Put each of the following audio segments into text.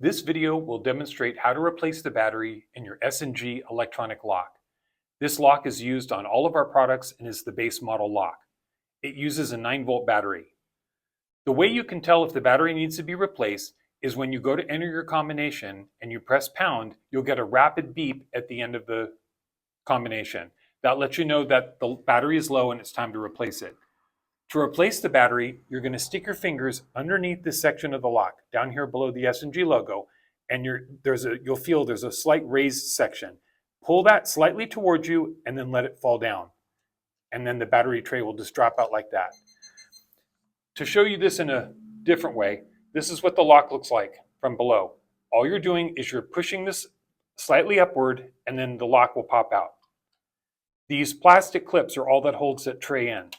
This video will demonstrate how to replace the battery in your S&G Electronic Lock. This lock is used on all of our products and is the base model lock. It uses a 9-volt battery. The way you can tell if the battery needs to be replaced is when you go to enter your combination and you press pound, you'll get a rapid beep at the end of the combination. That lets you know that the battery is low and it's time to replace it. To replace the battery, you're going to stick your fingers underneath this section of the lock, down here below the S&G logo, and you'll feel there's a slight raised section. Pull that slightly towards you and then let it fall down. And then the battery tray will just drop out like that. To show you this in a different way, this is what the lock looks like from below. All you're doing is you're pushing this slightly upward and then the lock will pop out. These plastic clips are all that holds that tray in.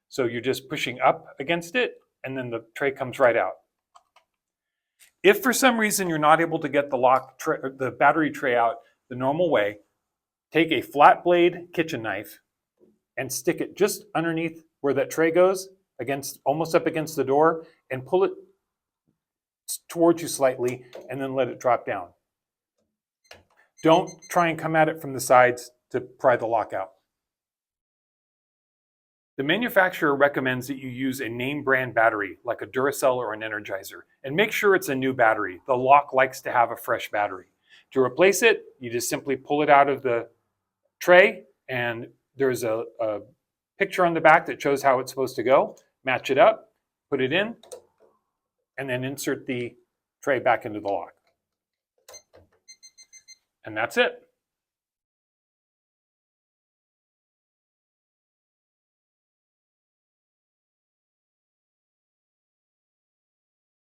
So you're just pushing up against it and then the tray comes right out. If for some reason you're not able to get the battery tray out the normal way, take a flat blade kitchen knife and stick it just underneath where that tray goes, almost up against the door, and pull it towards you slightly and then let it drop down. Don't try and come at it from the sides to pry the lock out. The manufacturer recommends that you use a name brand battery like a Duracell or an Energizer, and make sure it's a new battery. The lock likes to have a fresh battery. To replace it, you just simply pull it out of the tray, and there's a picture on the back that shows how it's supposed to go. Match it up, put it in, and then insert the tray back into the lock. And that's it.